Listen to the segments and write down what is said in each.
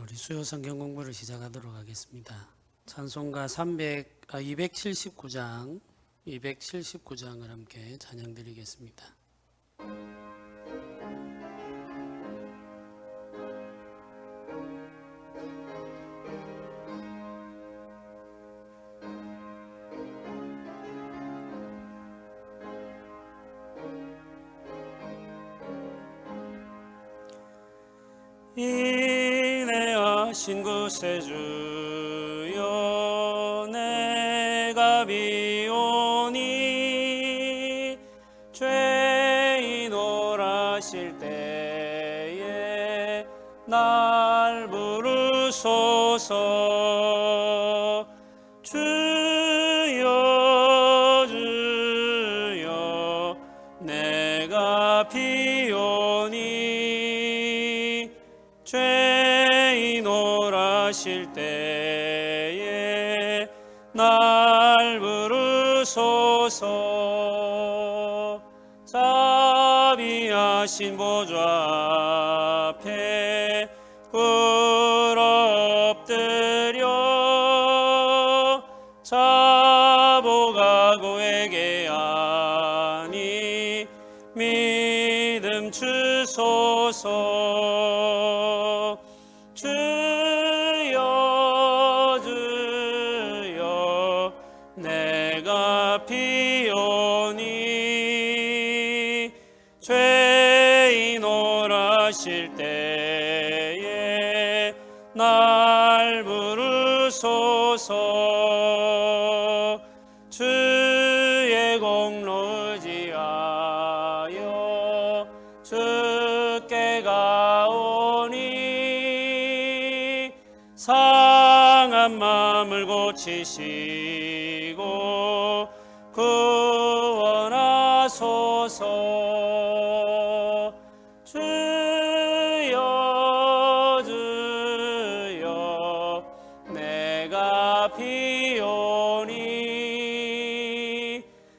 우리 수요 성경 공부를 시작하도록 하겠습니다. 찬송가 279장을 함께 찬양드리겠습니다. 인내하신 구세주여 내가 비오니 죄인 오라실 때에 날 부르소서. 주여 주여 내가 비오니 죄인 오라실 때에 날 부르소서. 자비하신 보좌 앞에 엎드려 자복하고 회개하니 믿음 주소서. 주여 주여 내가 비오니 죄인 오라실 때에 날 부르소서. 주의 공로 의지하여 주께 가오니 상한 마음을 고치시고 구원하소서. 주여 주여 내가 비오니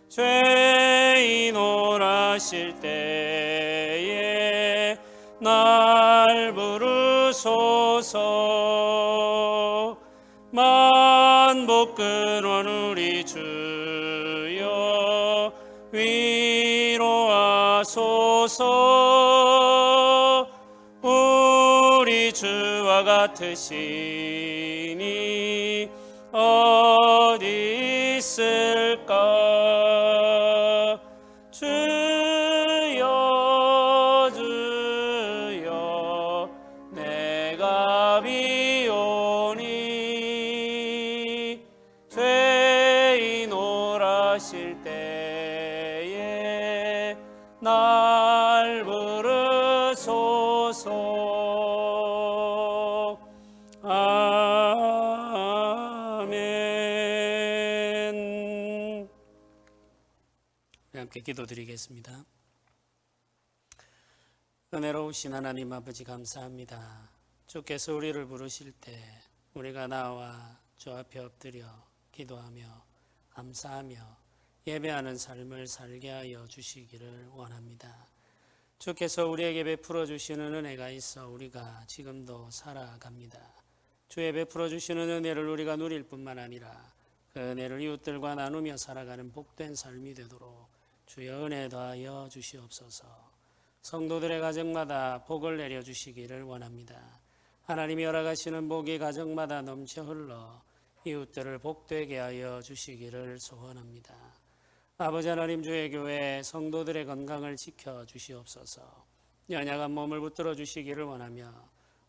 죄인 오라실 때에 날 부르소서. 만복 근원 우리 주여 위로하소서. 우리 주와 같으시니 어디 있을까. 주여 주여 내가 비오니 죄인 오라실 때에 날 부르소서. 아멘. 함께 기도드리겠습니다. 은혜로우신 하나님 아버지 감사합니다. 주께서 우리를 부르실 때 우리가 나와 주 앞에 엎드려 기도하며 감사하며 예배하는 삶을 살게 하여 주시기를 원합니다. 주께서 우리에게 베풀어 주시는 은혜가 있어 우리가 지금도 살아갑니다. 주의 베풀어 주시는 은혜를 우리가 누릴 뿐만 아니라 그 은혜를 이웃들과 나누며 살아가는 복된 삶이 되도록 주여 은혜 더하여 주시옵소서. 성도들의 가정마다 복을 내려주시기를 원합니다. 하나님이 허락하시는 복이 가정마다 넘쳐 흘러 이웃들을 복되게 하여 주시기를 소원합니다. 아버지 하나님, 주의 교회 성도들의 건강을 지켜 주시옵소서. 연약한 몸을 붙들어 주시기를 원하며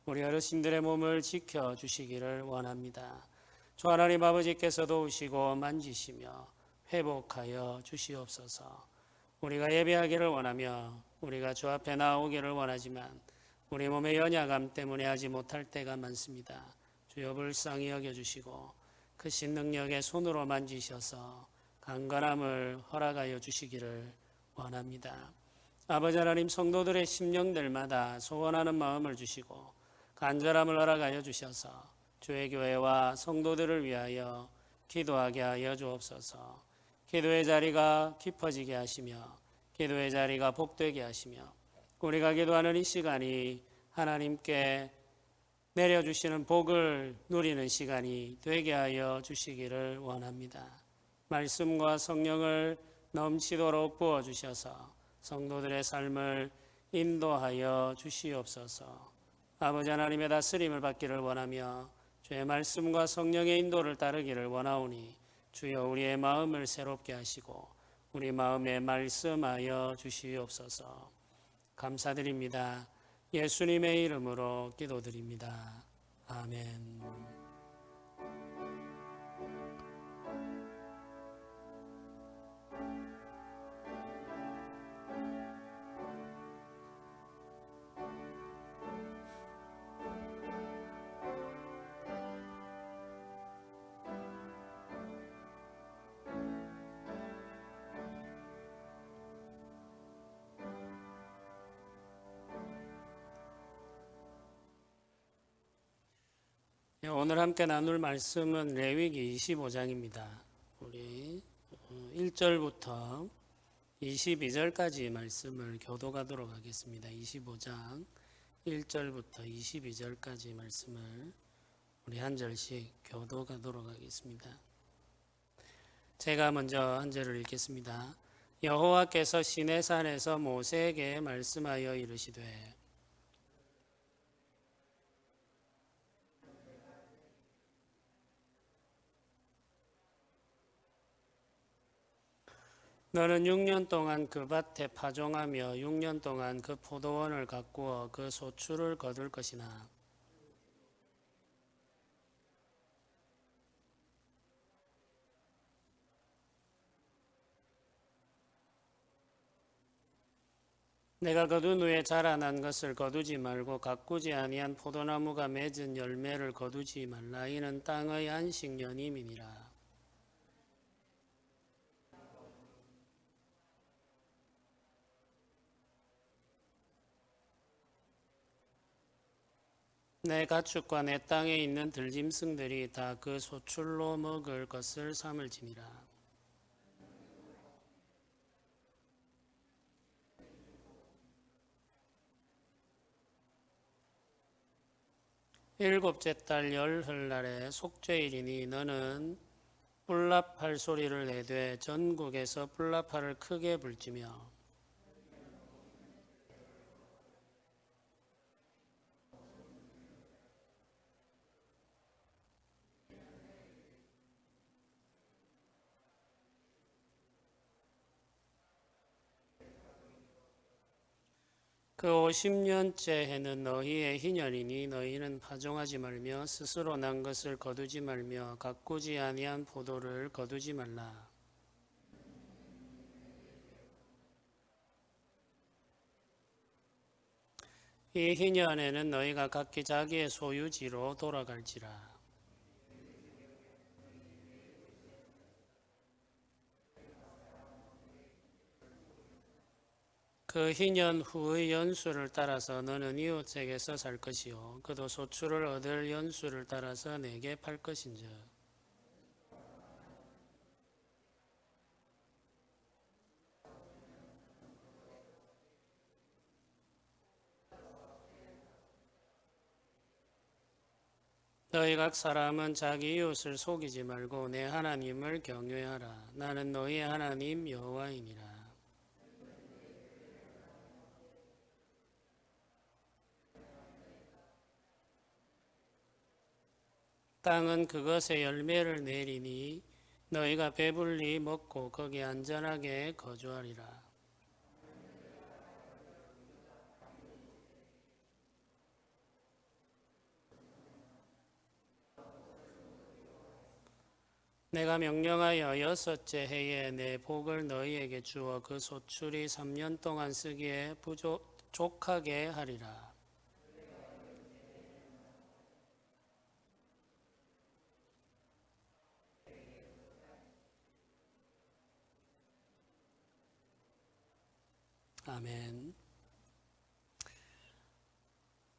우리 어르신들의 몸을 지켜 주시기를 원합니다. 주 하나님 아버지께서 도우시고 만지시며 회복하여 주시옵소서. 우리가 예배하기를 원하며 우리가 주 앞에 나오기를 원하지만 우리 몸의 연약함 때문에 하지 못할 때가 많습니다. 주여 불쌍히 여겨주시고 크신 능력의 손으로 만지셔서 강건함을 허락하여 주시기를 원합니다. 아버지 하나님, 성도들의 심령들마다 소원하는 마음을 주시고 간절함을 허락하여 주셔서 주의 교회와 성도들을 위하여 기도하게 하여 주옵소서. 기도의 자리가 깊어지게 하시며 기도의 자리가 복되게 하시며 우리가 기도하는 이 시간이 하나님께 내려주시는 복을 누리는 시간이 되게 하여 주시기를 원합니다. 말씀과 성령을 넘치도록 부어주셔서 성도들의 삶을 인도하여 주시옵소서. 아버지 하나님의 다스림을 받기를 원하며 주의 말씀과 성령의 인도를 따르기를 원하오니 주여 우리의 마음을 새롭게 하시고 우리 마음에 말씀하여 주시옵소서. 감사드립니다. 예수님의 이름으로 기도드립니다. 아멘. 오늘 함께 나눌 말씀은 레위기 25장입니다. 우리 1절부터 22절까지 말씀을 교도하도록 하겠습니다. 25장 1절부터 22절까지 말씀을 우리 한 절씩 교도하도록 하겠습니다. 제가 먼저 한 절을 읽겠습니다. 여호와께서 시내산에서 모세에게 말씀하여 이르시되 너는 6년 동안 그 밭에 파종하며 6년 동안 그 포도원을 가꾸어 그 소출을 거둘 것이나 내가 거둔 후에 자라난 것을 거두지 말고 가꾸지 아니한 포도나무가 맺은 열매를 거두지 말라. 이는 땅의 안식년임이니라. 내 가축과 내 땅에 있는 들짐승들이 다 그 소출로 먹을 것을 삼을지니라. 일곱째 달 열흘날에 속죄일이니 너는 뿔납할 소리를 내되 전국에서 뿔납할을 크게 불지며 그 50년째 해는 너희의 희년이니 너희는 파종하지 말며 스스로 난 것을 거두지 말며 가꾸지 아니한 포도를 거두지 말라. 이 희년에는 너희가 각기 자기의 소유지로 돌아갈지라. 그 희년 후의 연수를 따라서 너는 이웃에게서 살 것이요 그도 소출을 얻을 연수를 따라서 내게 팔 것인즉 너희 각 사람은 자기 이웃을 속이지 말고 내 하나님을 경외하라. 나는 너희의 하나님 여호와이니라. 땅은 그것의 열매를 내리니 너희가 배불리 먹고 거기 안전하게 거주하리라. 내가 명령하여 여섯째 해에 내 복을 너희에게 주어 그 소출이 3년 동안 쓰기에 부족하게 하리라. 아멘.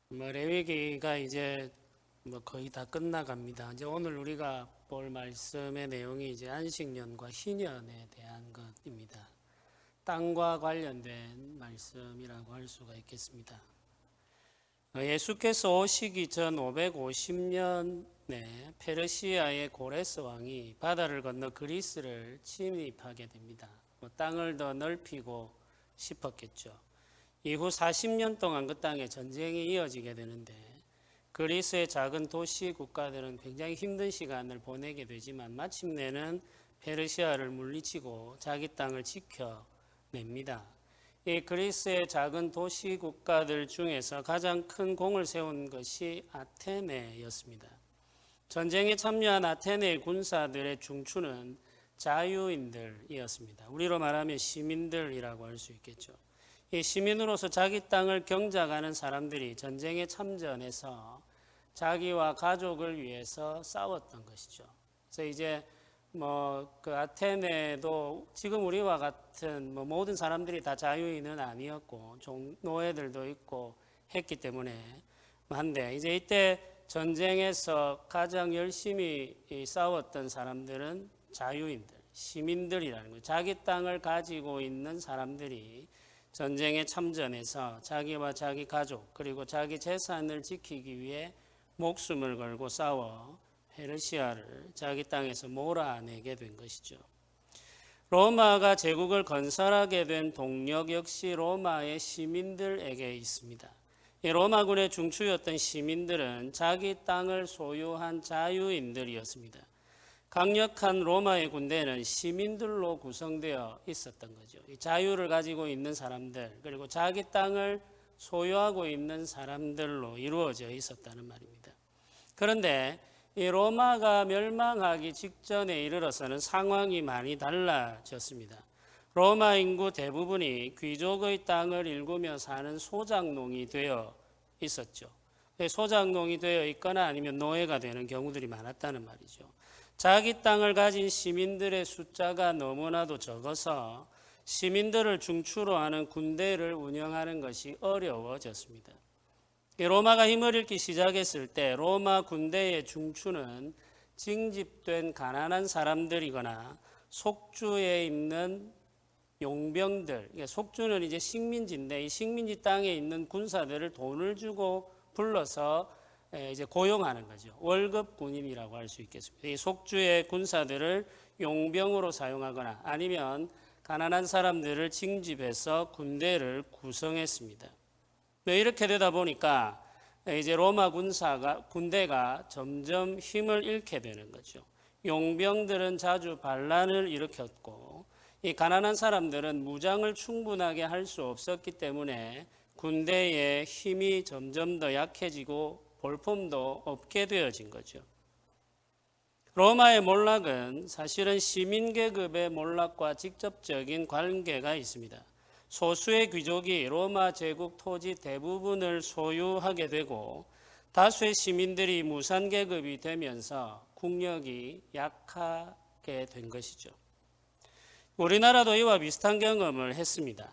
레위기가 이제 거의 다 끝나갑니다. 이제 오늘 우리가 볼 말씀의 내용이 이제 안식년과 희년에 대한 것입니다. 땅과 관련된 말씀이라고 할 수가 있겠습니다. 예수께서 오시기 전 550년에 페르시아의 고레스 왕이 바다를 건너 그리스를 침입하게 됩니다. 땅을 더 넓히고 싶었겠죠. 이후 40년 동안 그 땅에 전쟁이 이어지게 되는데 그리스의 작은 도시 국가들은 굉장히 힘든 시간을 보내게 되지만 마침내는 페르시아를 물리치고 자기 땅을 지켜냅니다. 이 그리스의 작은 도시 국가들 중에서 가장 큰 공을 세운 것이 아테네였습니다. 전쟁에 참여한 아테네 군사들의 중추는 자유인들이었습니다. 우리로 말하면 시민들이라고 할 수 있겠죠. 이 시민으로서 자기 땅을 경작하는 사람들이 전쟁에 참전해서 자기와 가족을 위해서 싸웠던 것이죠. 그래서 이제 그 아테네도 지금 우리와 같은 모든 사람들이 다 자유인은 아니었고 노예들도 있고 했기 때문에 한데 이제 이때 전쟁에서 가장 열심히 싸웠던 사람들은 자유인들, 시민들이라는 거예요. 자기 땅을 가지고 있는 사람들이 전쟁에 참전해서 자기와 자기 가족 그리고 자기 재산을 지키기 위해 목숨을 걸고 싸워 페르시아를 자기 땅에서 몰아내게 된 것이죠. 로마가 제국을 건설하게 된 동력 역시 로마의 시민들에게 있습니다. 이 로마군의 중추였던 시민들은 자기 땅을 소유한 자유인들이었습니다. 강력한 로마의 군대는 시민들로 구성되어 있었던 거죠. 이 자유를 가지고 있는 사람들 그리고 자기 땅을 소유하고 있는 사람들로 이루어져 있었다는 말입니다. 그런데 이 로마가 멸망하기 직전에 이르러서는 상황이 많이 달라졌습니다. 로마 인구 대부분이 귀족의 땅을 일구며 사는 소작농이 되어 있었죠. 소작농이 되어 있거나 아니면 노예가 되는 경우들이 많았다는 말이죠. 자기 땅을 가진 시민들의 숫자가 너무나도 적어서 시민들을 중추로 하는 군대를 운영하는 것이 어려워졌습니다. 로마가 힘을 잃기 시작했을 때 로마 군대의 중추는 징집된 가난한 사람들이거나 속주에 있는 용병들, 속주는 이제 식민지인데 이 식민지 땅에 있는 군사들을 돈을 주고 불러서 이제 고용하는 거죠. 월급 군인이라고 할 수 있겠습니다. 이 속주의 군사들을 용병으로 사용하거나 아니면 가난한 사람들을 징집해서 군대를 구성했습니다. 이렇게 되다 보니까 이제 로마 군대가 점점 힘을 잃게 되는 거죠. 용병들은 자주 반란을 일으켰고 이 가난한 사람들은 무장을 충분하게 할 수 없었기 때문에 군대의 힘이 점점 더 약해지고 볼품도 없게 되어진 거죠. 로마의 몰락은 사실은 시민계급의 몰락과 직접적인 관계가 있습니다. 소수의 귀족이 로마 제국 토지 대부분을 소유하게 되고 다수의 시민들이 무산계급이 되면서 국력이 약하게 된 것이죠. 우리나라도 이와 비슷한 경험을 했습니다.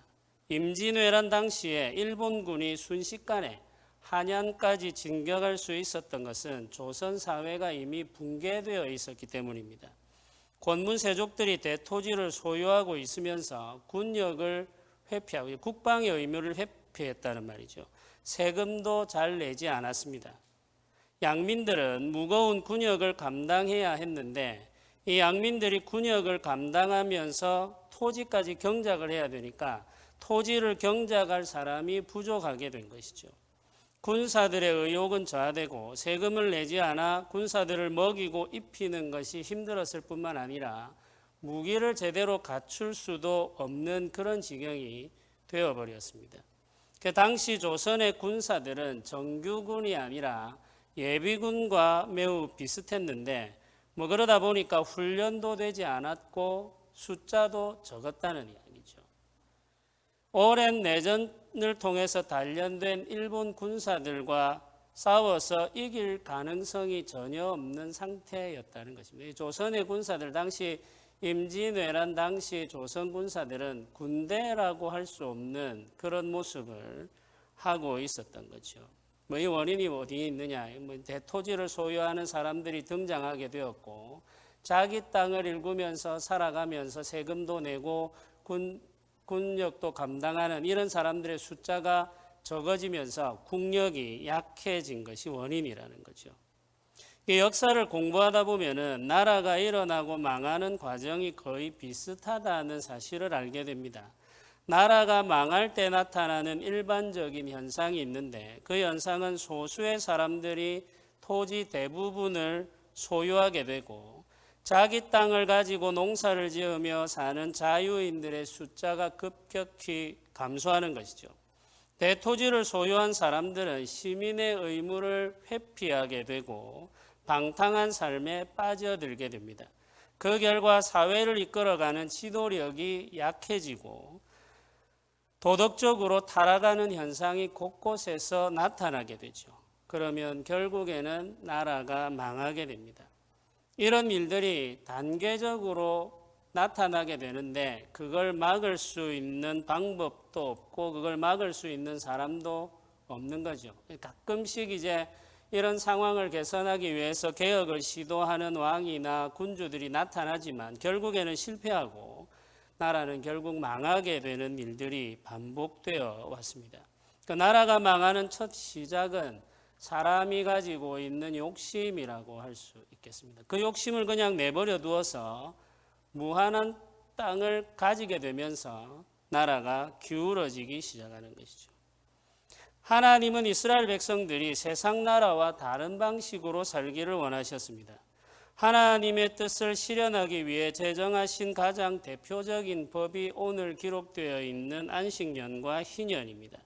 임진왜란 당시에 일본군이 순식간에 한양까지 진격할 수 있었던 것은 조선 사회가 이미 붕괴되어 있었기 때문입니다. 권문세족들이 대토지를 소유하고 있으면서 군역을 회피하고 국방의 의무를 회피했다는 말이죠. 세금도 잘 내지 않았습니다. 양민들은 무거운 군역을 감당해야 했는데 이 양민들이 군역을 감당하면서 토지까지 경작을 해야 되니까 토지를 경작할 사람이 부족하게 된 것이죠. 군사들의 의욕은 저하되고 세금을 내지 않아 군사들을 먹이고 입히는 것이 힘들었을 뿐만 아니라 무기를 제대로 갖출 수도 없는 그런 지경이 되어버렸습니다. 그 당시 조선의 군사들은 정규군이 아니라 예비군과 매우 비슷했는데 그러다 보니까 훈련도 되지 않았고 숫자도 적었다는 이야기죠. 오랜 내전을 통해서 단련된 일본 군사들과 싸워서 이길 가능성이 전혀 없는 상태였다는 것입니다. 조선의 군사들 당시 임진왜란 당시 조선 군사들은 군대라고 할 수 없는 그런 모습을 하고 있었던 거죠. 이 원인이 어디에 있느냐? 대토지를 소유하는 사람들이 등장하게 되었고 자기 땅을 일구면서 살아가면서 세금도 내고 군역도 감당하는 이런 사람들의 숫자가 적어지면서 국력이 약해진 것이 원인이라는 거죠. 역사를 공부하다 보면은 나라가 일어나고 망하는 과정이 거의 비슷하다는 사실을 알게 됩니다. 나라가 망할 때 나타나는 일반적인 현상이 있는데 그 현상은 소수의 사람들이 토지 대부분을 소유하게 되고 자기 땅을 가지고 농사를 지으며 사는 자유인들의 숫자가 급격히 감소하는 것이죠. 대토지를 소유한 사람들은 시민의 의무를 회피하게 되고 방탕한 삶에 빠져들게 됩니다. 그 결과 사회를 이끌어가는 지도력이 약해지고 도덕적으로 타락하는 현상이 곳곳에서 나타나게 되죠. 그러면 결국에는 나라가 망하게 됩니다. 이런 일들이 단계적으로 나타나게 되는데 그걸 막을 수 있는 방법도 없고 그걸 막을 수 있는 사람도 없는 거죠. 가끔씩 이제 이런 상황을 개선하기 위해서 개혁을 시도하는 왕이나 군주들이 나타나지만 결국에는 실패하고 나라는 결국 망하게 되는 일들이 반복되어 왔습니다. 그 나라가 망하는 첫 시작은 사람이 가지고 있는 욕심이라고 할 수 있겠습니다. 그 욕심을 그냥 내버려 두어서 무한한 땅을 가지게 되면서 나라가 기울어지기 시작하는 것이죠. 하나님은 이스라엘 백성들이 세상 나라와 다른 방식으로 살기를 원하셨습니다. 하나님의 뜻을 실현하기 위해 제정하신 가장 대표적인 법이 오늘 기록되어 있는 안식년과 희년입니다.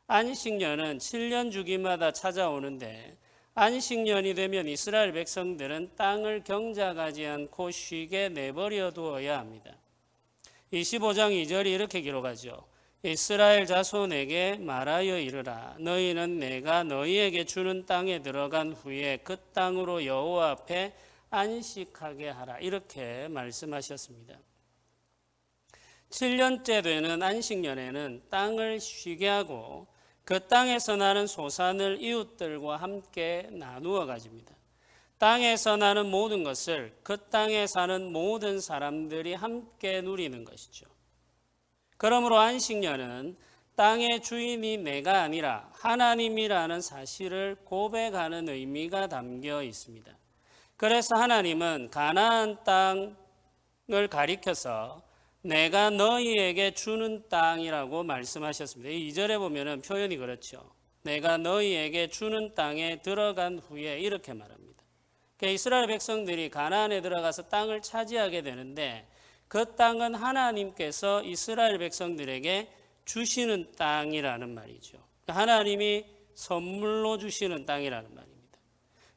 안식년은 7년 주기마다 찾아오는데 안식년이 되면 이스라엘 백성들은 땅을 경작하지 않고 쉬게 내버려 두어야 합니다. 25장 2절이 이렇게 기록하죠. 이스라엘 자손에게 말하여 이르라. 너희는 내가 너희에게 주는 땅에 들어간 후에 그 땅으로 여호와 앞에 안식하게 하라. 이렇게 말씀하셨습니다. 7년째 되는 안식년에는 땅을 쉬게 하고 그 땅에서 나는 소산을 이웃들과 함께 나누어 가집니다. 땅에서 나는 모든 것을 그 땅에 사는 모든 사람들이 함께 누리는 것이죠. 그러므로 안식년은 땅의 주인이 내가 아니라 하나님이라는 사실을 고백하는 의미가 담겨 있습니다. 그래서 하나님은 가나안 땅을 가리켜서 내가 너희에게 주는 땅이라고 말씀하셨습니다. 이 2절에 보면 표현이 그렇죠. 내가 너희에게 주는 땅에 들어간 후에 이렇게 말합니다. 그러니까 이스라엘 백성들이 가나안에 들어가서 땅을 차지하게 되는데 그 땅은 하나님께서 이스라엘 백성들에게 주시는 땅이라는 말이죠. 하나님이 선물로 주시는 땅이라는 말입니다.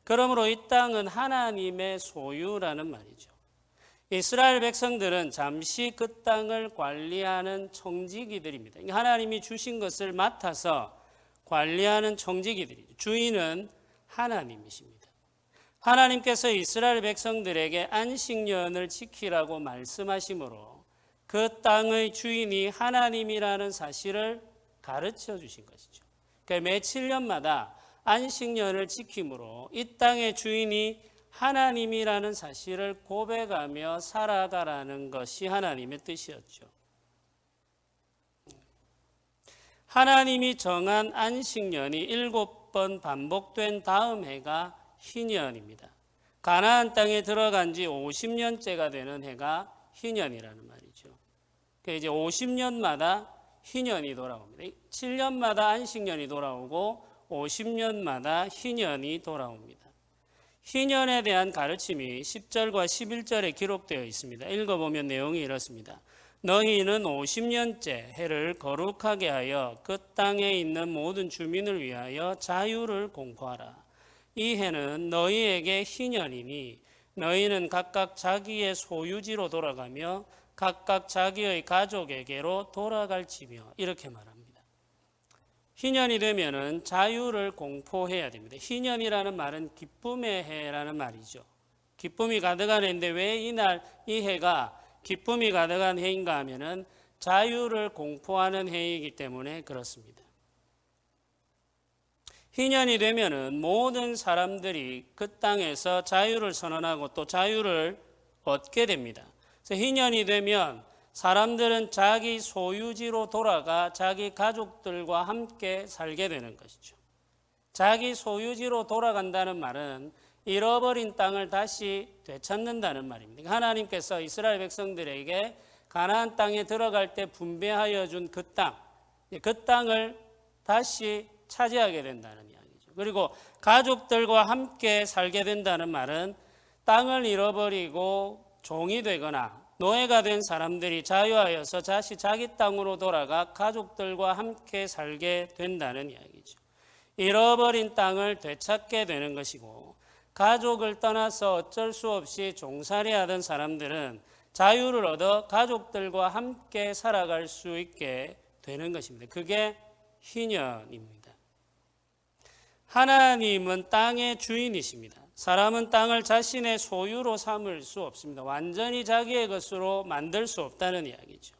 그러므로 이 땅은 하나님의 소유라는 말이죠. 이스라엘 백성들은 잠시 그 땅을 관리하는 청지기들입니다. 하나님이 주신 것을 맡아서 관리하는 청지기들이죠. 주인은 하나님이십니다. 하나님께서 이스라엘 백성들에게 안식년을 지키라고 말씀하시므로 그 땅의 주인이 하나님이라는 사실을 가르쳐 주신 것이죠. 그러니까 매 7년마다 안식년을 지킴으로 이 땅의 주인이 하나님이라는 사실을 고백하며 살아가라는 것이 하나님의 뜻이었죠. 하나님이 정한 안식년이 7번 반복된 다음 해가 희년입니다. 가나안 땅에 들어간 지 50년째가 되는 해가 희년이라는 말이죠. 그러니까 이제 50년마다 희년이 돌아옵니다. 7년마다 안식년이 돌아오고 50년마다 희년이 돌아옵니다. 희년에 대한 가르침이 10절과 11절에 기록되어 있습니다. 읽어보면 내용이 이렇습니다. 너희는 50년째 해를 거룩하게 하여 그 땅에 있는 모든 주민을 위하여 자유를 공포하라. 이 해는 너희에게 희년이니 너희는 각각 자기의 소유지로 돌아가며 각각 자기의 가족에게로 돌아갈지며 이렇게 말합니다. 희년이 되면은 자유를 공포해야 됩니다. 희년이라는 말은 기쁨의 해라는 말이죠. 기쁨이 가득한 해인데 왜 이날 이 해가 기쁨이 가득한 해인가 하면은 자유를 공포하는 해이기 때문에 그렇습니다. 희년이 되면은 모든 사람들이 그 땅에서 자유를 선언하고 또 자유를 얻게 됩니다. 그래서 희년이 되면 사람들은 자기 소유지로 돌아가 자기 가족들과 함께 살게 되는 것이죠. 자기 소유지로 돌아간다는 말은 잃어버린 땅을 다시 되찾는다는 말입니다. 하나님께서 이스라엘 백성들에게 가나안 땅에 들어갈 때 분배하여 준 그 땅을 다시 차지하게 된다는 이야기죠. 그리고 가족들과 함께 살게 된다는 말은 땅을 잃어버리고 종이 되거나 노예가 된 사람들이 자유하여서 다시 자기 땅으로 돌아가 가족들과 함께 살게 된다는 이야기죠. 잃어버린 땅을 되찾게 되는 것이고, 가족을 떠나서 어쩔 수 없이 종살이하던 사람들은 자유를 얻어 가족들과 함께 살아갈 수 있게 되는 것입니다. 그게 희년입니다. 하나님은 땅의 주인이십니다. 사람은 땅을 자신의 소유로 삼을 수 없습니다. 완전히 자기의 것으로 만들 수 없다는 이야기죠.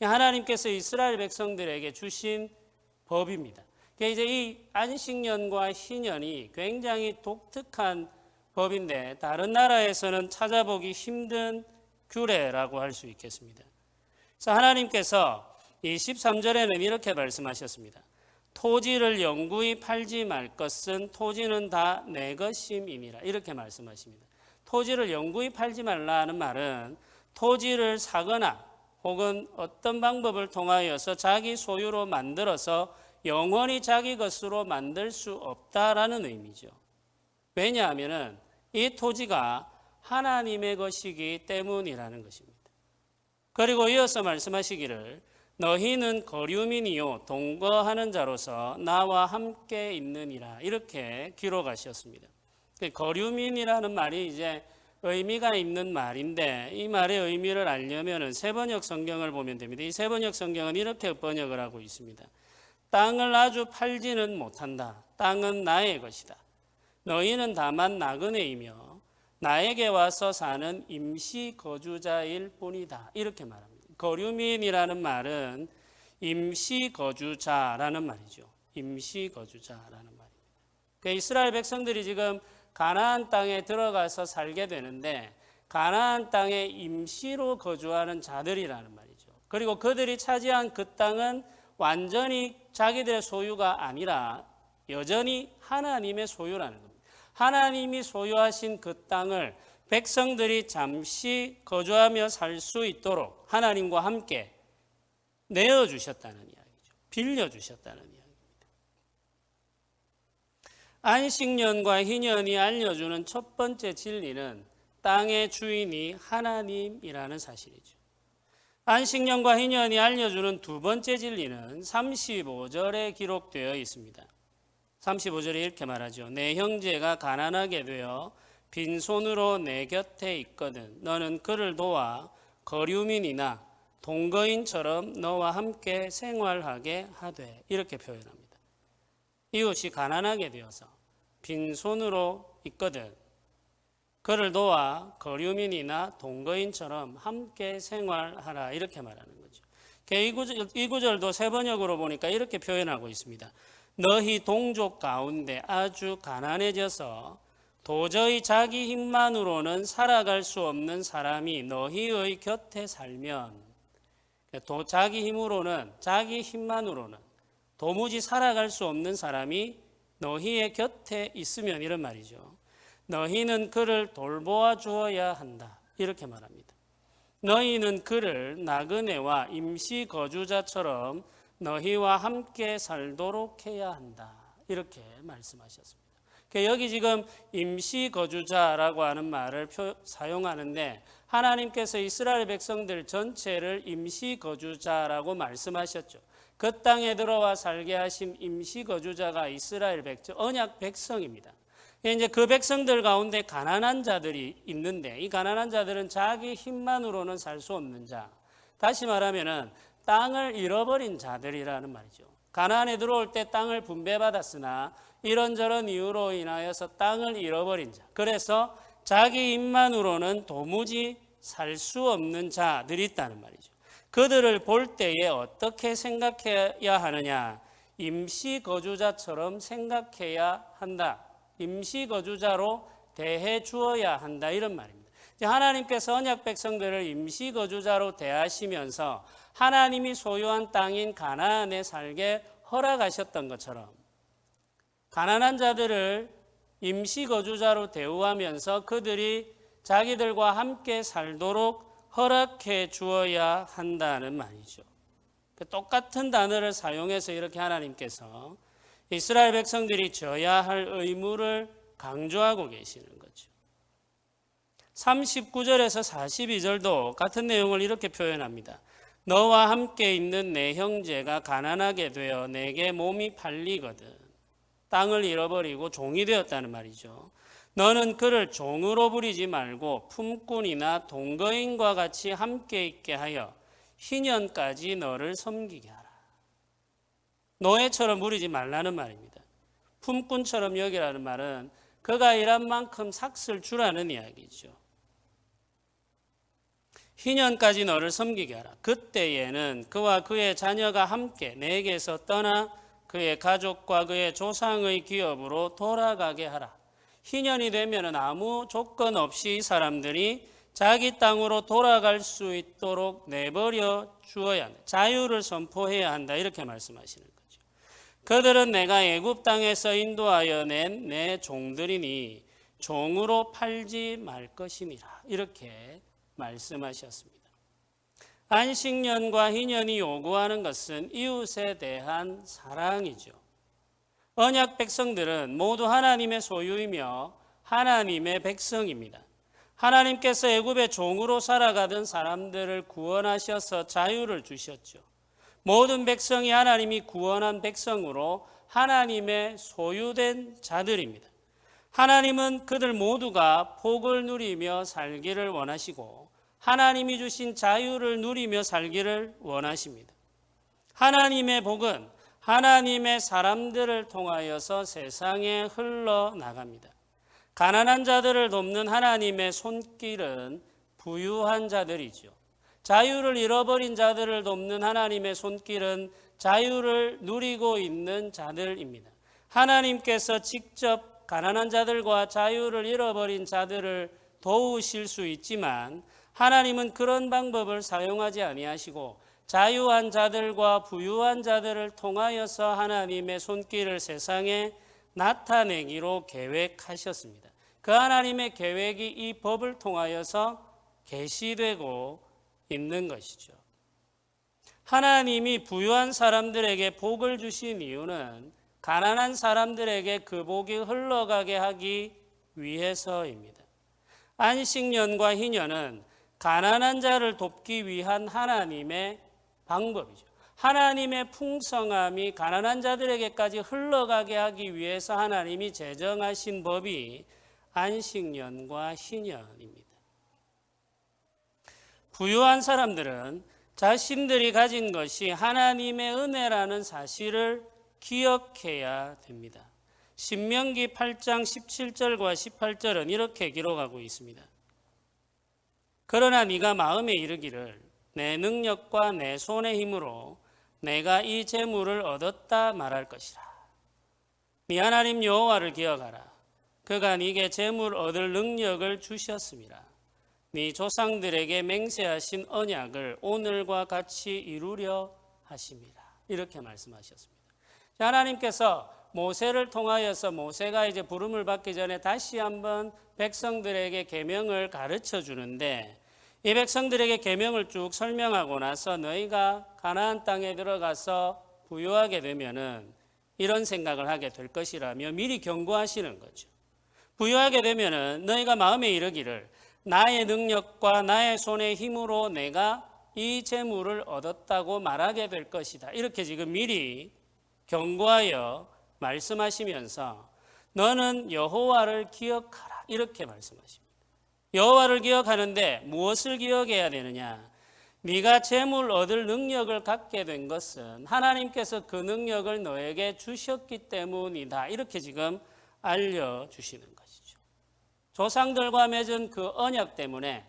하나님께서 이스라엘 백성들에게 주신 법입니다. 이제 이 안식년과 희년이 굉장히 독특한 법인데 다른 나라에서는 찾아보기 힘든 규례라고 할 수 있겠습니다. 그래서 하나님께서 23절에는 이렇게 말씀하셨습니다. 토지를 영구히 팔지 말 것은 토지는 다 내 것임이니라. 이렇게 말씀하십니다. 토지를 영구히 팔지 말라는 말은 토지를 사거나 혹은 어떤 방법을 통하여서 자기 소유로 만들어서 영원히 자기 것으로 만들 수 없다라는 의미죠. 왜냐하면 이 토지가 하나님의 것이기 때문이라는 것입니다. 그리고 이어서 말씀하시기를 너희는 거류민이요 동거하는 자로서 나와 함께 있느니라. 이렇게 기록하셨습니다. 거류민이라는 말이 이제 의미가 있는 말인데 이 말의 의미를 알려면 세번역 성경을 보면 됩니다. 이 세번역 성경은 이렇게 번역을 하고 있습니다. 땅을 아주 팔지는 못한다. 땅은 나의 것이다. 너희는 다만 나그네이며 나에게 와서 사는 임시 거주자일 뿐이다. 이렇게 말합니다. 거류민이라는 말은 임시 거주자라는 말이죠. 임시 거주자라는 말입니다. 그러니까 이스라엘 백성들이 지금 가나안 땅에 들어가서 살게 되는데 가나안 땅에 임시로 거주하는 자들이라는 말이죠. 그리고 그들이 차지한 그 땅은 완전히 자기들의 소유가 아니라 여전히 하나님의 소유라는 겁니다. 하나님이 소유하신 그 땅을 백성들이 잠시 거주하며 살 수 있도록 하나님과 함께 내어주셨다는 이야기죠. 빌려주셨다는 이야기입니다. 안식년과 희년이 알려주는 첫 번째 진리는 땅의 주인이 하나님이라는 사실이죠. 안식년과 희년이 알려주는 두 번째 진리는 35절에 기록되어 있습니다. 35절에 이렇게 말하죠. 내 형제가 가난하게 되어 빈손으로 내 곁에 있거든 너는 그를 도와 거류민이나 동거인처럼 너와 함께 생활하게 하되. 이렇게 표현합니다. 이웃이 가난하게 되어서 빈손으로 있거든 그를 도와 거류민이나 동거인처럼 함께 생활하라. 이렇게 말하는 거죠. 이 구절도 세번역으로 보니까 이렇게 표현하고 있습니다. 너희 동족 가운데 아주 가난해져서 도저히 자기 힘만으로는 살아갈 수 없는 사람이 너희의 곁에 살면, 자기 힘만으로는 도무지 살아갈 수 없는 사람이 너희의 곁에 있으면, 이런 말이죠. 너희는 그를 돌보아 주어야 한다. 이렇게 말합니다. 너희는 그를 나그네와 임시 거주자처럼 너희와 함께 살도록 해야 한다. 이렇게 말씀하셨습니다. 여기 지금 임시 거주자라고 하는 말을 사용하는데 하나님께서 이스라엘 백성들 전체를 임시 거주자라고 말씀하셨죠. 그 땅에 들어와 살게 하신 임시 거주자가 이스라엘 백성, 언약 백성입니다. 이제 그 백성들 가운데 가난한 자들이 있는데 이 가난한 자들은 자기 힘만으로는 살 수 없는 자. 다시 말하면은 땅을 잃어버린 자들이라는 말이죠. 가나안에 들어올 때 땅을 분배받았으나 이런저런 이유로 인하여서 땅을 잃어버린 자. 그래서 자기 힘만으로는 도무지 살 수 없는 자들이 있다는 말이죠. 그들을 볼 때에 어떻게 생각해야 하느냐? 임시 거주자처럼 생각해야 한다. 임시 거주자로 대해 주어야 한다. 이런 말입니다. 하나님께서 언약 백성들을 임시 거주자로 대하시면서 하나님이 소유한 땅인 가나안에 살게 허락하셨던 것처럼 가난한 자들을 임시 거주자로 대우하면서 그들이 자기들과 함께 살도록 허락해 주어야 한다는 말이죠. 똑같은 단어를 사용해서 이렇게 하나님께서 이스라엘 백성들이 져야 할 의무를 강조하고 계시는 거죠. 39절에서 42절도 같은 내용을 이렇게 표현합니다. 너와 함께 있는 내 형제가 가난하게 되어 내게 몸이 팔리거든. 땅을 잃어버리고 종이 되었다는 말이죠. 너는 그를 종으로 부리지 말고 품꾼이나 동거인과 같이 함께 있게 하여 희년까지 너를 섬기게 하라. 노예처럼 부리지 말라는 말입니다. 품꾼처럼 여기라는 말은 그가 일한 만큼 삭슬 주라는 이야기죠. 희년까지 너를 섬기게 하라. 그때에는 그와 그의 자녀가 함께 내게서 떠나 그의 가족과 그의 조상의 기업으로 돌아가게 하라. 희년이 되면 아무 조건 없이 사람들이 자기 땅으로 돌아갈 수 있도록 내버려 주어야 한다. 자유를 선포해야 한다. 이렇게 말씀하시는 거죠. 그들은 내가 애굽 땅에서 인도하여 낸 내 종들이니 종으로 팔지 말 것이니라. 이렇게 말씀하셨습니다. 안식년과 희년이 요구하는 것은 이웃에 대한 사랑이죠. 언약 백성들은 모두 하나님의 소유이며 하나님의 백성입니다. 하나님께서 애굽의 종으로 살아가던 사람들을 구원하셔서 자유를 주셨죠. 모든 백성이 하나님이 구원한 백성으로 하나님의 소유된 자들입니다. 하나님은 그들 모두가 복을 누리며 살기를 원하시고 하나님이 주신 자유를 누리며 살기를 원하십니다. 하나님의 복은 하나님의 사람들을 통하여서 세상에 흘러나갑니다. 가난한 자들을 돕는 하나님의 손길은 부유한 자들이죠. 자유를 잃어버린 자들을 돕는 하나님의 손길은 자유를 누리고 있는 자들입니다. 하나님께서 직접 가난한 자들과 자유를 잃어버린 자들을 도우실 수 있지만 하나님은 그런 방법을 사용하지 아니하시고 자유한 자들과 부유한 자들을 통하여서 하나님의 손길을 세상에 나타내기로 계획하셨습니다. 그 하나님의 계획이 이 법을 통하여서 계시되고 있는 것이죠. 하나님이 부유한 사람들에게 복을 주신 이유는 가난한 사람들에게 그 복이 흘러가게 하기 위해서입니다. 안식년과 희년은 가난한 자를 돕기 위한 하나님의 방법이죠. 하나님의 풍성함이 가난한 자들에게까지 흘러가게 하기 위해서 하나님이 제정하신 법이 안식년과 희년입니다. 부유한 사람들은 자신들이 가진 것이 하나님의 은혜라는 사실을 기억해야 됩니다. 신명기 8장 17절과 18절은 이렇게 기록하고 있습니다. 그러나 네가 마음에 이르기를 내 능력과 내 손의 힘으로 내가 이 재물을 얻었다 말할 것이라. 네 하나님 여호와를 기억하라. 그가 네게 재물 얻을 능력을 주셨음이라. 네 조상들에게 맹세하신 언약을 오늘과 같이 이루려 하심이라. 이렇게 말씀하셨습니다. 하나님께서 모세를 통하여서 모세가 이제 부름을 받기 전에 다시 한번 백성들에게 계명을 가르쳐 주는데 이 백성들에게 계명을 쭉 설명하고 나서 너희가 가나안 땅에 들어가서 부유하게 되면은 이런 생각을 하게 될 것이라며 미리 경고하시는 거죠. 부유하게 되면은 너희가 마음에 이르기를 나의 능력과 나의 손의 힘으로 내가 이 재물을 얻었다고 말하게 될 것이다. 이렇게 지금 미리 경고하여 말씀하시면서 너는 여호와를 기억하라. 이렇게 말씀하십니다. 여호와를 기억하는데 무엇을 기억해야 되느냐? 네가 재물 얻을 능력을 갖게 된 것은 하나님께서 그 능력을 너에게 주셨기 때문이다. 이렇게 지금 알려주시는 것이죠. 조상들과 맺은 그 언약 때문에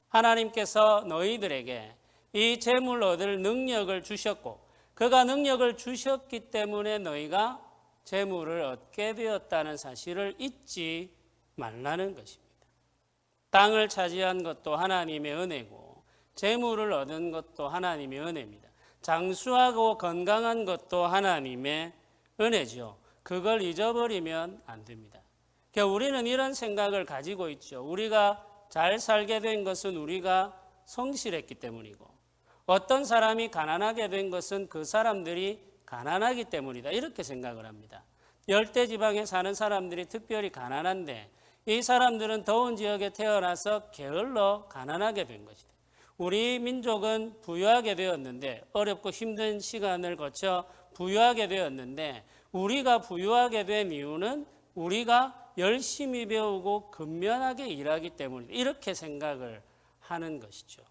하나님께서 너희들에게 이 재물 얻을 능력을 주셨고 그가 능력을 주셨기 때문에 너희가 재물을 얻게 되었다는 사실을 잊지 말라는 것입니다. 땅을 차지한 것도 하나님의 은혜고 재물을 얻은 것도 하나님의 은혜입니다. 장수하고 건강한 것도 하나님의 은혜죠. 그걸 잊어버리면 안 됩니다. 그러니까 우리는 이런 생각을 가지고 있죠. 우리가 잘 살게 된 것은 우리가 성실했기 때문이고 어떤 사람이 가난하게 된 것은 그 사람들이 가난하기 때문이다. 이렇게 생각을 합니다. 열대지방에 사는 사람들이 특별히 가난한데 이 사람들은 더운 지역에 태어나서 게을러 가난하게 된 것이다. 우리 민족은 부유하게 되었는데 어렵고 힘든 시간을 거쳐 부유하게 되었는데 우리가 부유하게 된 이유는 우리가 열심히 배우고 근면하게 일하기 때문이다. 이렇게 생각을 하는 것이죠.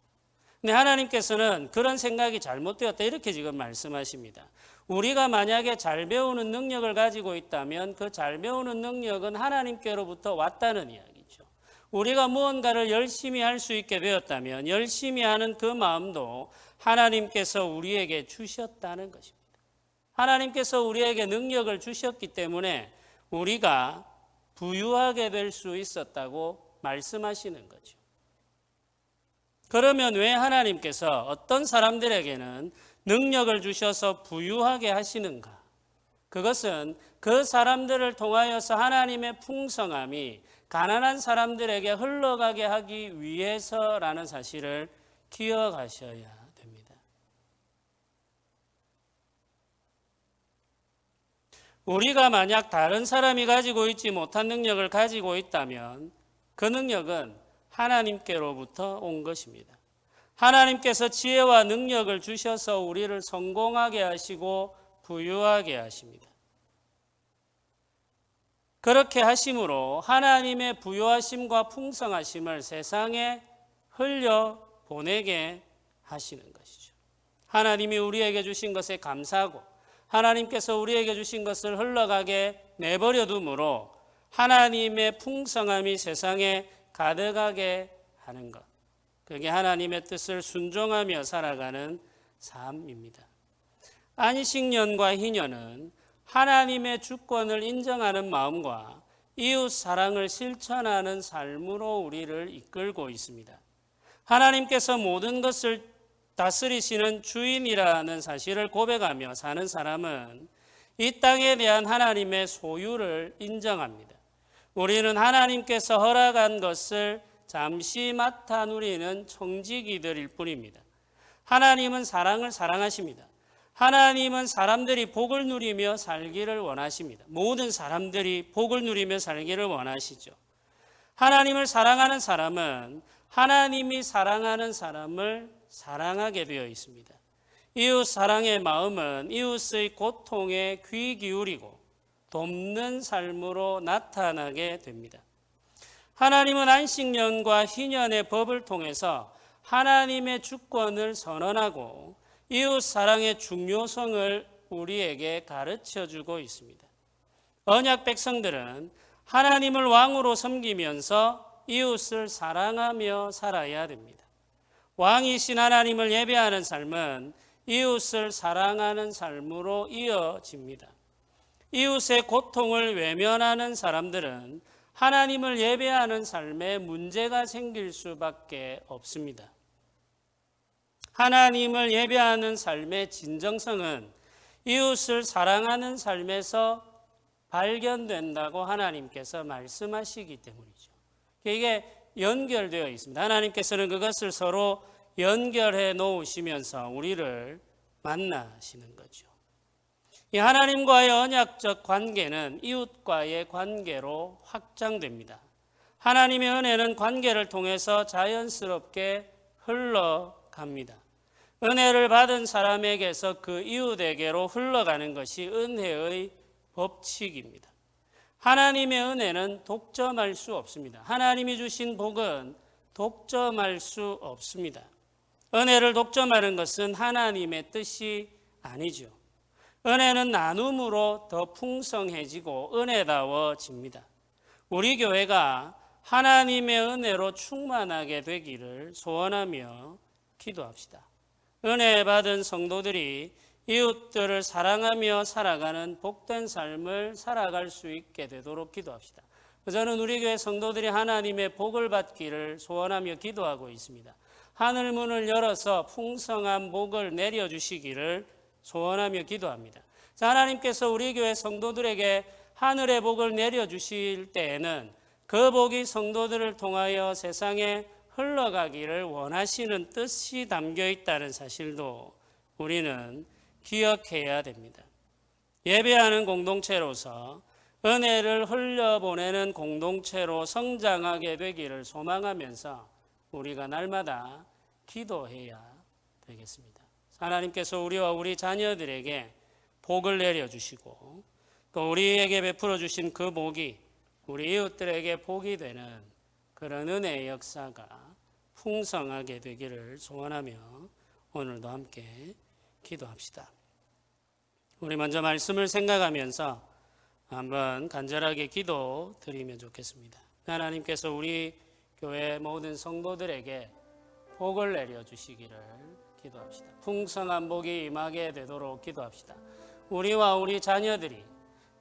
근데 하나님께서는 그런 생각이 잘못되었다 이렇게 지금 말씀하십니다. 우리가 만약에 잘 배우는 능력을 가지고 있다면 그 잘 배우는 능력은 하나님께로부터 왔다는 이야기죠. 우리가 무언가를 열심히 할 수 있게 되었다면 열심히 하는 그 마음도 하나님께서 우리에게 주셨다는 것입니다. 하나님께서 우리에게 능력을 주셨기 때문에 우리가 부유하게 될 수 있었다고 말씀하시는 거죠. 그러면 왜 하나님께서 어떤 사람들에게는 능력을 주셔서 부유하게 하시는가? 그것은 그 사람들을 통하여서 하나님의 풍성함이 가난한 사람들에게 흘러가게 하기 위해서라는 사실을 기억하셔야 됩니다. 우리가 만약 다른 사람이 가지고 있지 못한 능력을 가지고 있다면 그 능력은 하나님께로부터 온 것입니다. 하나님께서 지혜와 능력을 주셔서 우리를 성공하게 하시고 부유하게 하십니다. 그렇게 하심으로 하나님의 부유하심과 풍성하심을 세상에 흘려보내게 하시는 것이죠. 하나님이 우리에게 주신 것에 감사하고 하나님께서 우리에게 주신 것을 흘러가게 내버려 두므로 하나님의 풍성함이 세상에 가득하게 하는 것. 그게 하나님의 뜻을 순종하며 살아가는 삶입니다. 안식년과 희년은 하나님의 주권을 인정하는 마음과 이웃 사랑을 실천하는 삶으로 우리를 이끌고 있습니다. 하나님께서 모든 것을 다스리시는 주인이라는 사실을 고백하며 사는 사람은 이 땅에 대한 하나님의 소유를 인정합니다. 우리는 하나님께서 허락한 것을 잠시 맡아 누리는 청지기들일 뿐입니다. 하나님은 사랑을 사랑하십니다. 하나님은 사람들이 복을 누리며 살기를 원하십니다. 모든 사람들이 복을 누리며 살기를 원하시죠. 하나님을 사랑하는 사람은 하나님이 사랑하는 사람을 사랑하게 되어 있습니다. 이웃 사랑의 마음은 이웃의 고통에 귀 기울이고 돕는 삶으로 나타나게 됩니다. 하나님은 안식년과 희년의 법을 통해서 하나님의 주권을 선언하고 이웃 사랑의 중요성을 우리에게 가르쳐주고 있습니다. 언약 백성들은 하나님을 왕으로 섬기면서 이웃을 사랑하며 살아야 됩니다. 왕이신 하나님을 예배하는 삶은 이웃을 사랑하는 삶으로 이어집니다. 이웃의 고통을 외면하는 사람들은 하나님을 예배하는 삶에 문제가 생길 수밖에 없습니다. 하나님을 예배하는 삶의 진정성은 이웃을 사랑하는 삶에서 발견된다고 하나님께서 말씀하시기 때문이죠. 이게 연결되어 있습니다. 하나님께서는 그것을 서로 연결해 놓으시면서 우리를 만나시는 거죠. 이 하나님과의 언약적 관계는 이웃과의 관계로 확장됩니다. 하나님의 은혜는 관계를 통해서 자연스럽게 흘러갑니다. 은혜를 받은 사람에게서 그 이웃에게로 흘러가는 것이 은혜의 법칙입니다. 하나님의 은혜는 독점할 수 없습니다. 하나님이 주신 복은 독점할 수 없습니다. 은혜를 독점하는 것은 하나님의 뜻이 아니죠. 은혜는 나눔으로 더 풍성해지고 은혜다워집니다. 우리 교회가 하나님의 은혜로 충만하게 되기를 소원하며 기도합시다. 은혜 받은 성도들이 이웃들을 사랑하며 살아가는 복된 삶을 살아갈 수 있게 되도록 기도합시다. 저는 우리 교회 성도들이 하나님의 복을 받기를 소원하며 기도하고 있습니다. 하늘 문을 열어서 풍성한 복을 내려주시기를 소원하며 기도합니다. 자, 하나님께서 우리 교회 성도들에게 하늘의 복을 내려주실 때에는 그 복이 성도들을 통하여 세상에 흘러가기를 원하시는 뜻이 담겨 있다는 사실도 우리는 기억해야 됩니다. 예배하는 공동체로서 은혜를 흘려보내는 공동체로 성장하게 되기를 소망하면서 우리가 날마다 기도해야 되겠습니다. 하나님께서 우리와 우리 자녀들에게 복을 내려주시고 또 우리에게 베풀어 주신 그 복이 우리 이웃들에게 복이 되는 그런 은혜의 역사가 풍성하게 되기를 소원하며 오늘도 함께 기도합시다. 우리 먼저 말씀을 생각하면서 한번 간절하게 기도 드리면 좋겠습니다. 하나님께서 우리 교회 모든 성도들에게 복을 내려주시기를 기도합시다. 풍성한 복이 임하게 되도록 기도합시다. 우리와 우리 자녀들이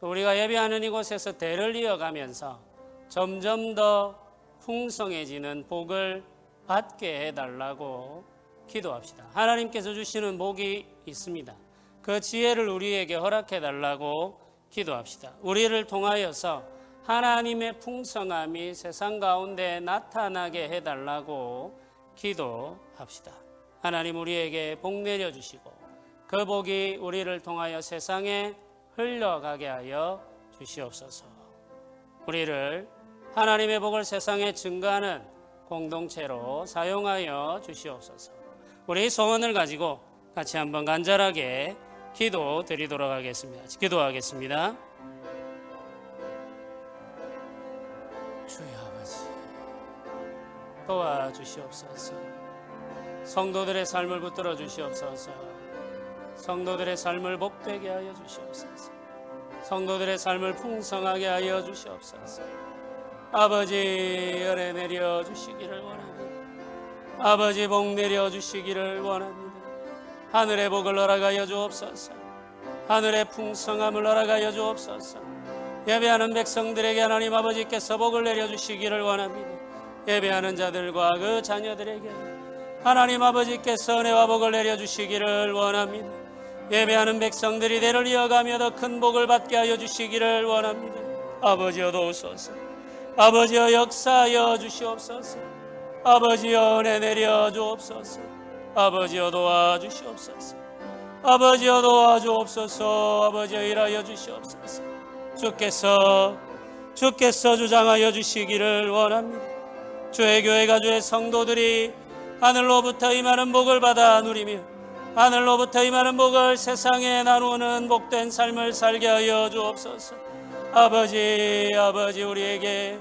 또 우리가 예배하는 이곳에서 대를 이어가면서 점점 더 풍성해지는 복을 받게 해달라고 기도합시다. 하나님께서 주시는 복이 있습니다. 그 지혜를 우리에게 허락해달라고 기도합시다. 우리를 통하여서 하나님의 풍성함이 세상 가운데 나타나게 해달라고 기도합시다. 하나님 우리에게 복 내려주시고 그 복이 우리를 통하여 세상에 흘러가게 하여 주시옵소서. 우리를 하나님의 복을 세상에 증거하는 공동체로 사용하여 주시옵소서. 우리 소원을 가지고 같이 한번 간절하게 기도 드리도록 하겠습니다. 기도하겠습니다. 주여 아버지 도와주시옵소서. 성도들의 삶을 붙들어 주시옵소서. 성도들의 삶을 복되게 하여 주시옵소서. 성도들의 삶을 풍성하게 하여 주시옵소서. 아버지 은혜 내려 주시기를 원합니다. 아버지 복 내려 주시기를 원합니다. 하늘의 복을 허락하여 주옵소서. 하늘의 풍성함을 허락하여 주옵소서. 예배하는 백성들에게 하나님 아버지께서 복을 내려주시기를 원합니다. 예배하는 자들과 그 자녀들에게 하나님 아버지께서 은혜와 복을 내려주시기를 원합니다. 예배하는 백성들이 대를 이어가며 더 큰 복을 받게 하여 주시기를 원합니다. 아버지여 도우소서. 아버지여 역사하여 주시옵소서. 아버지여 은혜 내려 주옵소서. 아버지여 도와주시옵소서. 아버지여 도와주옵소서. 아버지여 일하여 주시옵소서. 주께서 주장하여 주시기를 원합니다. 주의 교회가 주의 성도들이 하늘로부터 임하는 복을 받아 누리며 하늘로부터 임하는 복을 세상에 나누는 복된 삶을 살게 하여 주옵소서. 아버지 우리에게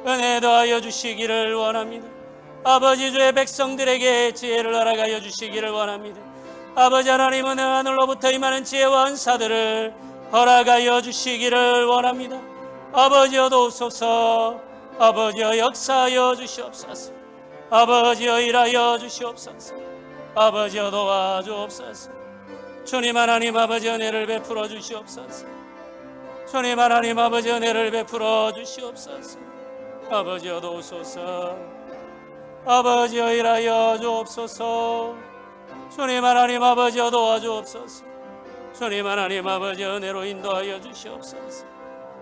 은혜 더하여 주시기를 원합니다. 아버지 주의 백성들에게 지혜를 허락하여 주시기를 원합니다. 아버지 하나님은 하늘로부터 임하는 지혜와 은사들을 허락하여 주시기를 원합니다. 아버지여 도우소서. 아버지여 역사하여 주시옵소서. 아버지여 일하여 주시옵소서. 아버지여 도와주옵소서. 주님 하나님 아버지 은혜를 베풀어 주시옵소서. 주님 하나님 아버지 은혜를 베풀어 주시옵소서. 아버지여 도우소서. 아버지여 일하여 주옵소서. 주님 하나님 아버지여 도와주옵소서. 주님 하나님 아버지 은혜로 인도하여 주시옵소서.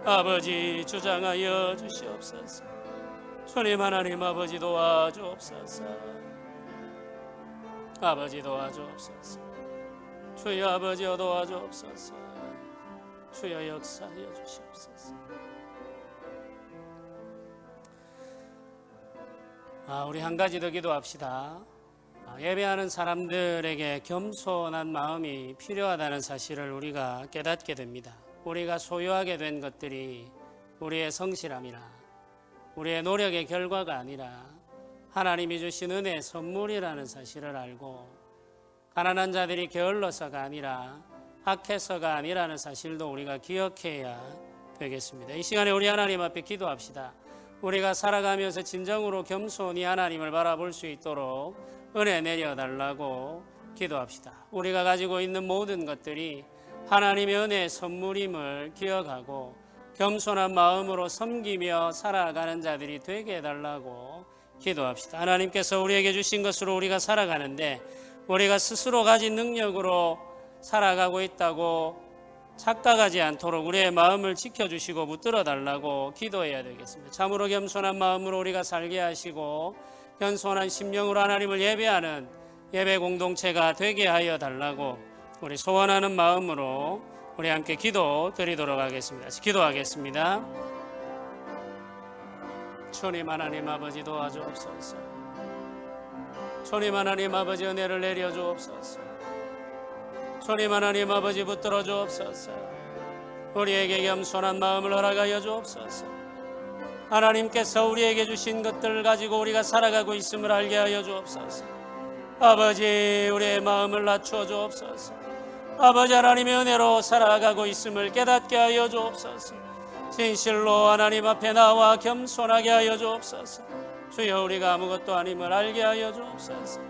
아버지 주장하여 주시옵소서. 주님 하나님 아버지 도와주옵소서. 아버지 도와주옵소서. 주여 아버지여 도와주옵소서. 주여 역사하여 주시옵소서. 우리 한 가지 더 기도합시다. 예배하는 사람들에게 겸손한 마음이 필요하다는 사실을 우리가 깨닫게 됩니다. 우리가 소유하게 된 것들이 우리의 성실함이나 우리의 노력의 결과가 아니라 하나님이 주신 은혜의 선물이라는 사실을 알고 가난한 자들이 게을러서가 아니라 악해서가 아니라는 사실도 우리가 기억해야 되겠습니다. 이 시간에 우리 하나님 앞에 기도합시다. 우리가 살아가면서 진정으로 겸손히 하나님을 바라볼 수 있도록 은혜 내려달라고 기도합시다. 우리가 가지고 있는 모든 것들이 하나님의 은혜의 선물임을 기억하고 겸손한 마음으로 섬기며 살아가는 자들이 되게 해달라고 기도합시다. 하나님께서 우리에게 주신 것으로 우리가 살아가는데 우리가 스스로 가진 능력으로 살아가고 있다고 착각하지 않도록 우리의 마음을 지켜주시고 붙들어 달라고 기도해야 되겠습니다. 참으로 겸손한 마음으로 우리가 살게 하시고 겸손한 심령으로 하나님을 예배하는 예배 공동체가 되게 하여 달라고 우리 소원하는 마음으로 우리 함께 기도 드리도록 하겠습니다. 기도하겠습니다. 주님 하나님 아버지 도와주옵소서. 주님 하나님 아버지 은혜를 내려주옵소서. 주님 하나님 아버지 붙들어 주옵소서. 우리에게 겸손한 마음을 허락하여 주옵소서. 하나님께서 우리에게 주신 것들을 가지고 우리가 살아가고 있음을 알게 하여 주옵소서. 아버지 우리의 마음을 낮추어 주옵소서. 아버지 하나님의 은혜로 살아가고 있음을 깨닫게 하여 주옵소서. 진실로 하나님 앞에 나와 겸손하게 하여 주옵소서. 주여 우리가 아무것도 아님을 알게 하여 주옵소서.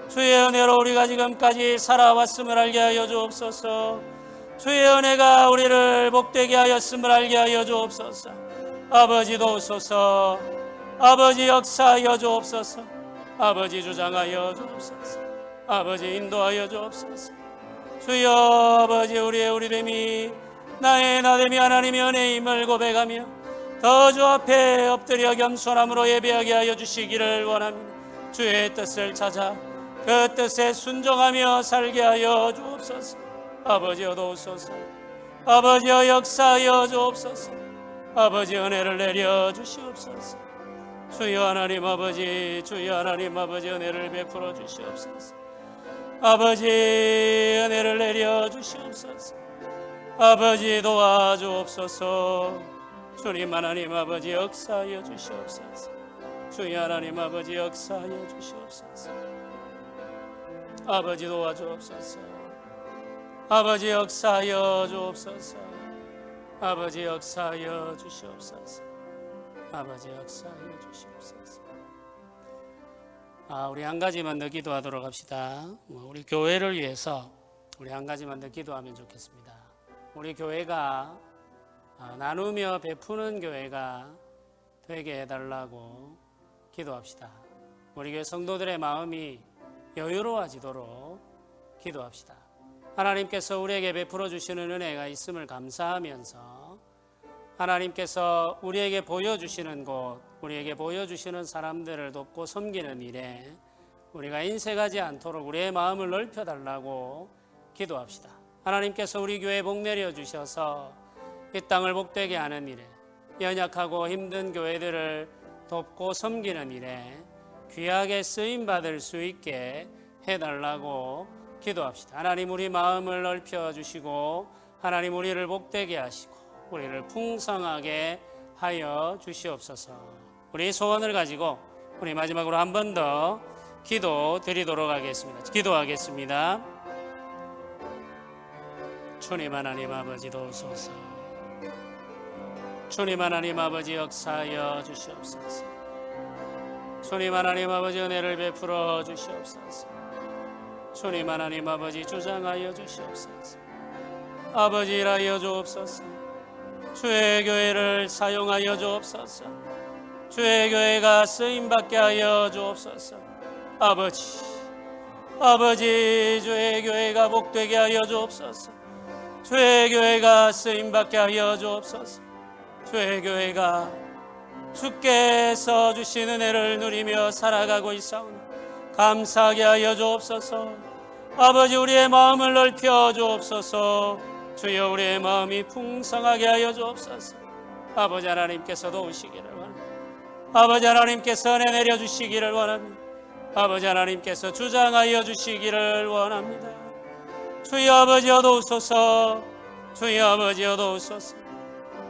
주의 은혜로 우리가 지금까지 살아왔음을 알게 하여 주옵소서. 주의 은혜가 우리를 복되게 하였음을 알게 하여 주옵소서. 아버지 도우소서. 아버지 역사하여 주옵소서. 아버지 주장하여 주옵소서. 아버지 인도하여 주옵소서. 주여 아버지 우리의 우리됨이 나의 나됨이 하나님의 은혜임을 고백하며 더 주 앞에 엎드려 겸손함으로 예배하게 하여 주시기를 원합니다. 주의 뜻을 찾아 그 뜻에 순종하며 살게 하여 주옵소서. 아버지여 도우소서. 아버지여 역사하여 주옵소서. 아버지 은혜를 내려 주시옵소서. 주여 하나님 아버지 주여 하나님 아버지 은혜를 베풀어 주시옵소서. 아버지 은혜를 내려 주시옵소서. 아버지 도와주옵소서. 주님 하나님 아버지 역사하여 주시옵소서. 주여 하나님 아버지 역사하여 주시옵소서. 아버지 도와주옵소서. 아버지 역사하여 주옵소서. 아버지 역사하여 주시옵소서. 아버지 역사하여 주시옵소서. 우리 한 가지만 더 기도하도록 합시다. 우리 교회를 위해서 우리 한 가지만 더 기도하면 좋겠습니다. 우리 교회가 나누며 베푸는 교회가 되게 해달라고 기도합시다. 우리 교회 성도들의 마음이 여유로워지도록 기도합시다. 하나님께서 우리에게 베풀어 주시는 은혜가 있음을 감사하면서 하나님께서 우리에게 보여주시는 곳, 우리에게 보여주시는 사람들을 돕고 섬기는 일에 우리가 인색하지 않도록 우리의 마음을 넓혀달라고 기도합시다. 하나님께서 우리 교회에 복 내려주셔서 이 땅을 복되게 하는 일에 연약하고 힘든 교회들을 돕고 섬기는 일에 귀하게 쓰임받을 수 있게 해달라고 기도합시다. 하나님 우리 마음을 넓혀주시고 하나님 우리를 복되게 하시고 우리를 풍성하게 하여 주시옵소서. 우리 소원을 가지고 우리 마지막으로 한 번 더 기도 드리도록 하겠습니다. 기도하겠습니다. 주님 하나님 아버지 도우소서. 주님 하나님 아버지 역사하여 주시옵소서. 주님 하나님 아버지 은혜를 베풀어 주시옵소서. 주님 하나님 아버지 주장하여 주시옵소서. 아버지 일하여 주옵소서. 주의 교회를 사용하여 주옵소서. 주의 교회가 쓰임받게 하여 주옵소서. 아버지 주의 교회가 복되게 하여 주옵소서. 주의 교회가 쓰임받게 하여 주옵소서. 주의 교회가 주께서 주신 은혜를 누리며 살아가고 있사오니 감사하게 하여 주옵소서. 아버지 우리의 마음을 넓혀 주옵소서. 주여 우리의 마음이 풍성하게 하여 주옵소서. 아버지 하나님께서 도우시기를 원합니다. 아버지 하나님께서 은혜 내려주시기를 원합니다. 아버지 하나님께서 주장하여 주시기를 원합니다. 주여 아버지여 도우소서. 주여 아버지여 도우소서.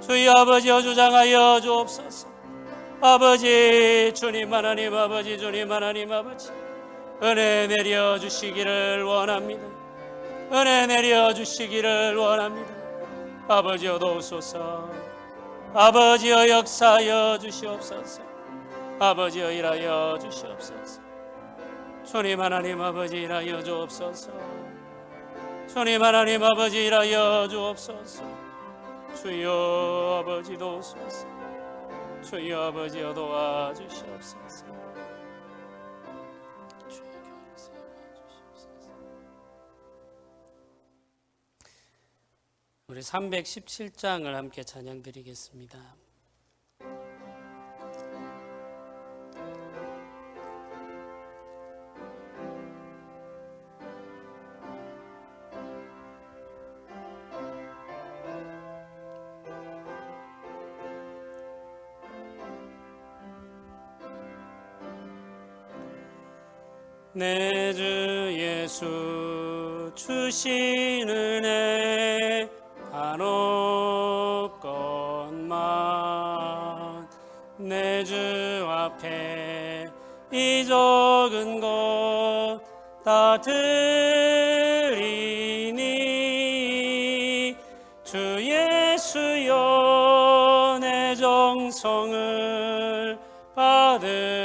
주여 아버지여 주장하여 주옵소서. 아버지 주님 하나님 아버지 주님 하나님 아버지 은혜 내려주시기를 원합니다. 은혜 내려주시기를 원합니다. 아버지여 도우소서. 아버지여 역사하여 주시옵소서. 아버지여 일하여 주시옵소서. 주님 하나님 아버지 일하여 주옵소서. 주님 하나님 아버지 일하여 주옵소서. 주여 아버지 도우소서. 주여 아버지여 도와주시옵소서. 주여 교회를 세워주시옵소서. 우리 317장을 함께 찬양드리겠습니다. 내 주 예수 주신 은혜 한없건만 내 주 앞에 이 적은 것 다 드리니 주 예수여 내 정성을 받으소서.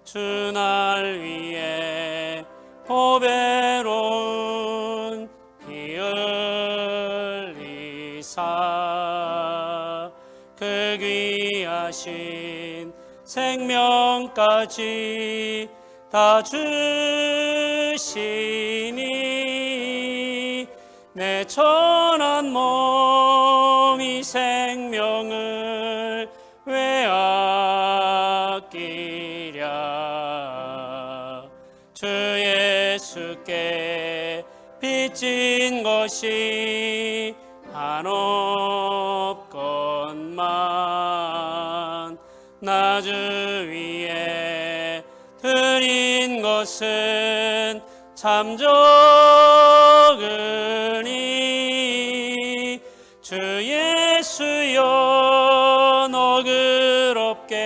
주 날 위해 보배로운 피 흘리사 그 귀하신 생명까지 다 주시니 내 천한 몸이 생명을 왜 아끼랴. 주 예수께 빚진 것이 한없건만 나 주 위에 드린 것은 참 적으니 주 예수여 너그럽게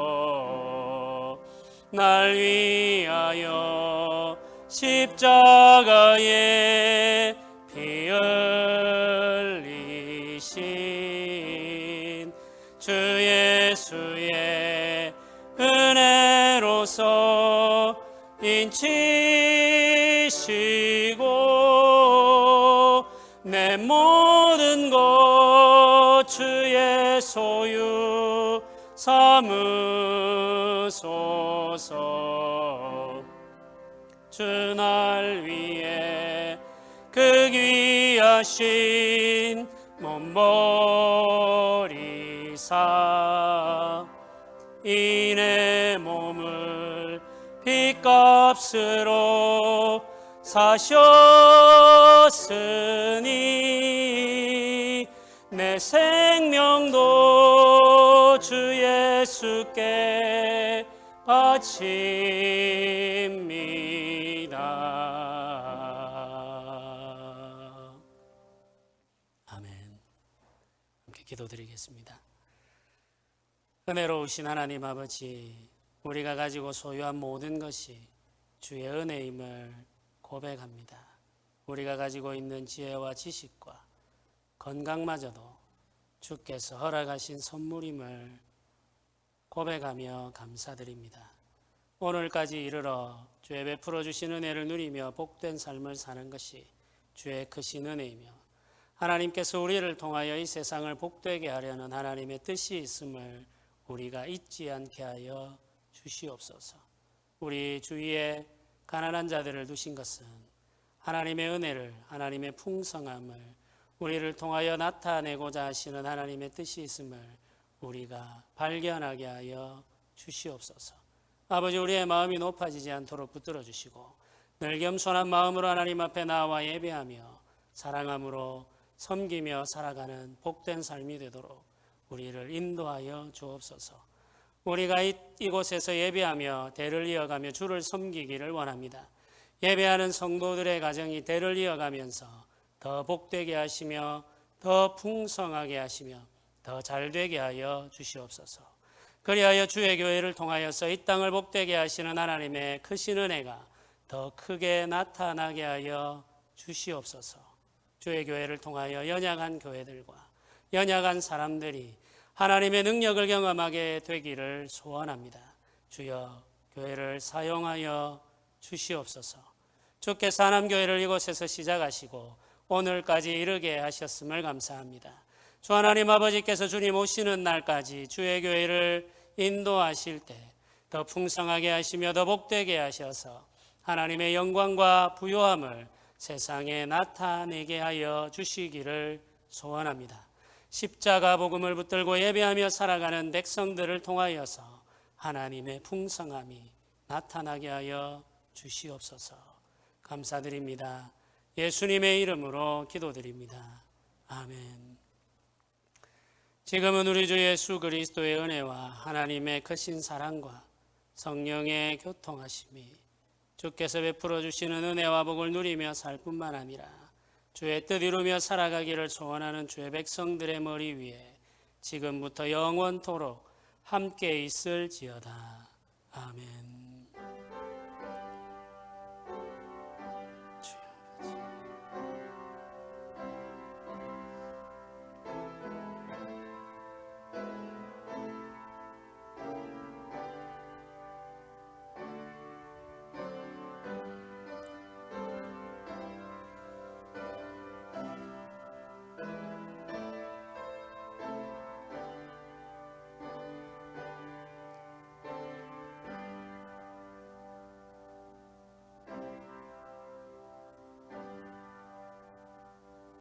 보옵소서. 날 위하여 십자가에 피 흘리신 주 예수의 은혜로서 인치시고 내 모든 것 주의 소유 삼으소서. 주 날 위해 그 귀하신 몸 버리사 이 내 몸을 핏값으로 사셨으니 내 생명도 주 예수께 바칩니다. 아멘. 함께 기도드리겠습니다. 은혜로우신 하나님 아버지, 우리가 가지고 소유한 모든 것이 주의 은혜임을 고백합니다. 우리가 가지고 있는 지혜와 지식과 건강마저도 주께서 허락하신 선물임을 고백하며 감사드립니다. 오늘까지 이르러 주의 베풀어 주신 은혜를 누리며 복된 삶을 사는 것이 주의 크신 은혜이며 하나님께서 우리를 통하여 이 세상을 복되게 하려는 하나님의 뜻이 있음을 우리가 잊지 않게 하여 주시옵소서. 우리 주위에 가난한 자들을 두신 것은 하나님의 은혜를, 하나님의 풍성함을 우리를 통하여 나타내고자 하시는 하나님의 뜻이 있음을 우리가 발견하게 하여 주시옵소서. 아버지, 우리의 마음이 높아지지 않도록 붙들어 주시고 늘 겸손한 마음으로 하나님 앞에 나와 예배하며 사랑함으로 섬기며 살아가는 복된 삶이 되도록 우리를 인도하여 주옵소서. 우리가 이곳에서 예배하며 대를 이어가며 주를 섬기기를 원합니다. 예배하는 성도들의 가정이 대를 이어가면서 더 복되게 하시며 더 풍성하게 하시며 더 잘되게 하여 주시옵소서. 그리하여 주의 교회를 통하여서 이 땅을 복되게 하시는 하나님의 크신 은혜가 더 크게 나타나게 하여 주시옵소서. 주의 교회를 통하여 연약한 교회들과 연약한 사람들이 하나님의 능력을 경험하게 되기를 소원합니다. 주여, 교회를 사용하여 주시옵소서. 주께서 하남교회를 이곳에서 시작하시고 오늘까지 이르게 하셨음을 감사합니다. 주 하나님 아버지께서 주님 오시는 날까지 주의 교회를 인도하실 때 더 풍성하게 하시며 더 복되게 하셔서 하나님의 영광과 부요함을 세상에 나타내게 하여 주시기를 소원합니다. 십자가 복음을 붙들고 예배하며 살아가는 백성들을 통하여서 하나님의 풍성함이 나타나게 하여 주시옵소서. 감사드립니다. 예수님의 이름으로 기도드립니다. 아멘. 지금은 우리 주 예수 그리스도의 은혜와 하나님의 크신 사랑과 성령의 교통하심이 주께서 베풀어 주시는 은혜와 복을 누리며 살 뿐만 아니라 주의 뜻 이루며 살아가기를 소원하는 주의 백성들의 머리 위에 지금부터 영원토록 함께 있을지어다. 아멘.